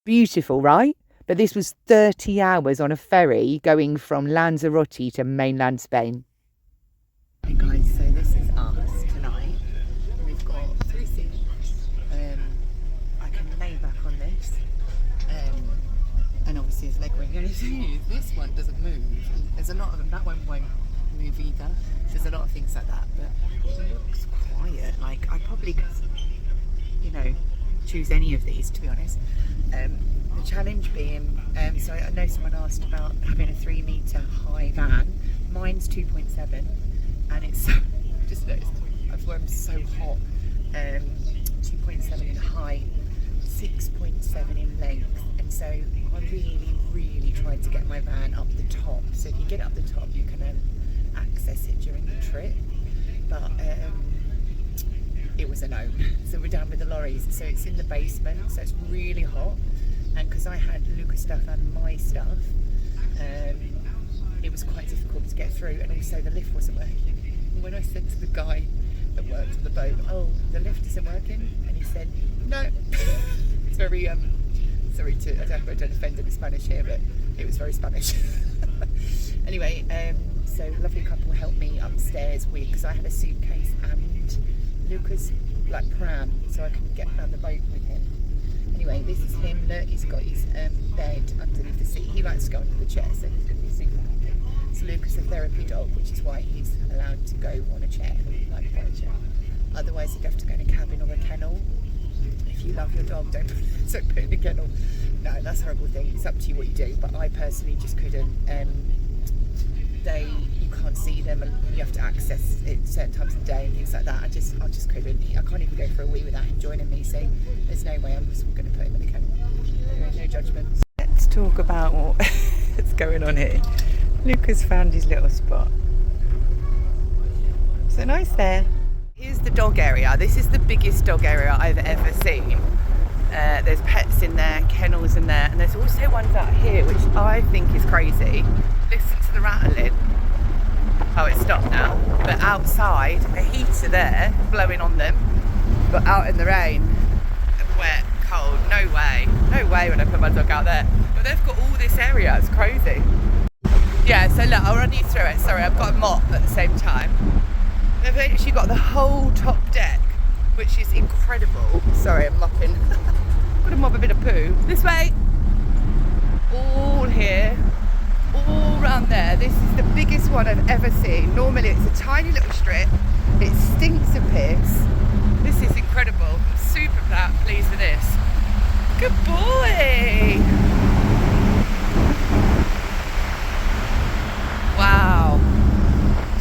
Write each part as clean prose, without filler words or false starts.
Beautiful, right? But this was 30 hours on a ferry going from Lanzarote to mainland Spain. Hey guys, so this is us tonight. We've got 3 seats. I can lay back on this. And obviously there's leg room. The only thing is this one doesn't move. There's a lot of them. That one won't move either. There's a lot of things like that, but it looks quiet. Like I probably could, you know, choose any of these, to be honest. The challenge being, so I know someone asked about having a 3 metre high van. Mine's 2.7 and it's just noticed I've worn so hot. 2.7 in height, 6.7 in length, and so I really tried to get my van up the top. So if you get up the top you can access it during the trip, but it was a no. So we're down with the lorries, so it's in the basement, so it's really hot, and because I had Lucas stuff and my stuff, it was quite difficult to get through, and also the lift wasn't working. And when I said to the guy that worked on the boat, oh, the lift isn't working, and he said no. It's very sorry to, I don't offend any Spanish here, but it was very Spanish. Anyway, so a lovely couple helped me upstairs because I had a suitcase and Lucas like pram, so I couldn't get around the boat with him. Anyway, this is him. Look, he's got his bed underneath the seat. He likes to go under the chair, so he's going to be super happy. So Lucas is a therapy dog, which is why he's allowed to go on a chair, like a chair. Otherwise, he'd have to go in a cabin or a kennel. If you love your dog, don't put it in a kennel. No, that's a horrible thing. It's up to you what you do. But I personally just couldn't. You can't see them, and you have to access it certain times of the day and things like that. I just couldn't. I can't even go for a wee without him joining me. So there's no way I'm just going to put him in the kennel. No judgment. Let's talk about what's going on here. Lucas found his little spot. So nice there. Here's the dog area. This is the biggest dog area I've ever seen. There's pets in there, kennels in there, and there's also ones out here which I think is crazy. Listen to the rattling. Oh, it stopped now. But outside, a heater there blowing on them, but out in the rain, wet, cold. No way when I put my dog out there. But they've got all this area. It's crazy. Yeah, so look, I'll run you through it. Sorry, I've got a mop at the same time. They've actually got the whole top deck, which is incredible. Sorry, I'm mopping. Got to mop a bit of poo. This way. All here. All round there. This is the biggest one I've ever seen. Normally it's a tiny little strip. It stinks of piss. This is incredible. I'm super pleased with this. Good boy. Wow.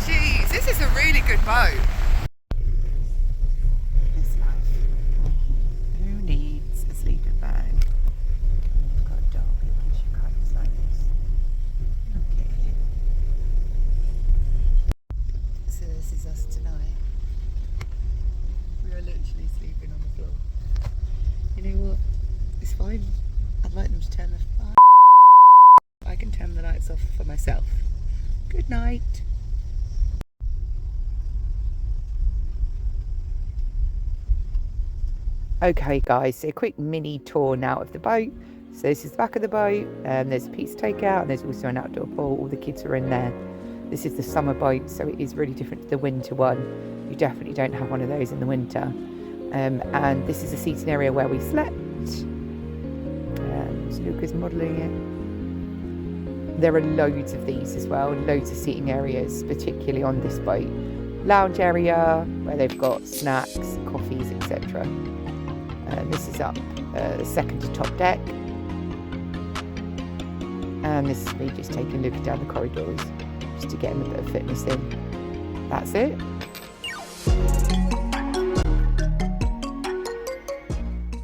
Jeez, this is a really good boat. It's nice. Who needs a sleeping bag? You've got a dog who gives you cuddles like this. Okay. So this is us tonight. We are literally sleeping on the floor. You know what? It's fine. I'd like them to turn the I can turn the lights off for myself. Good night. Okay guys, so a quick mini tour now of the boat. So this is the back of the boat, there's a pizza takeout, and there's also an outdoor pool. All the kids are in there. This is the summer boat, so it is really different to the winter one. You definitely don't have one of those in the winter. And this is a seating area where we slept. So Luca's modelling it. There are loads of these as well, loads of seating areas, particularly on this boat. Lounge area where they've got snacks, coffees, etc. This is up the second to top deck, and this is me just taking Luca down the corridors just to get him a bit of fitness in. That's it.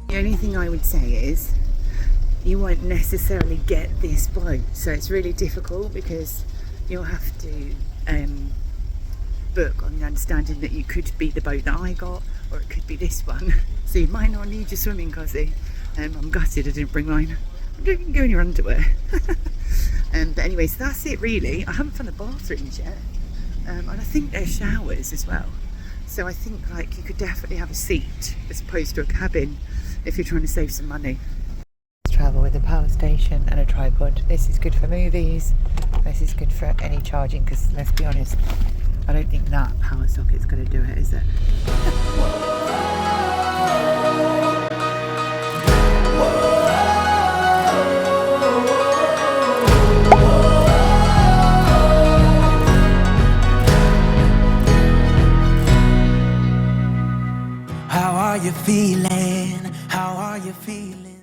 The only thing I would say is you won't necessarily get this boat, so it's really difficult because you'll have to book on the understanding that you could be the boat that I got, or it could be this one. So you might not need your swimming cosy. I'm gutted I didn't bring mine. I don't even go in your underwear. But anyway, so that's it really. I haven't found the bathrooms yet, and I think there's showers as well. So I think like you could definitely have a seat as opposed to a cabin if you're trying to save some money. Travel with a power station and a tripod. This is good for movies. This is good for any charging, because let's be honest, I don't think that power socket's going to do it, is it? How are you feeling? How are you feeling?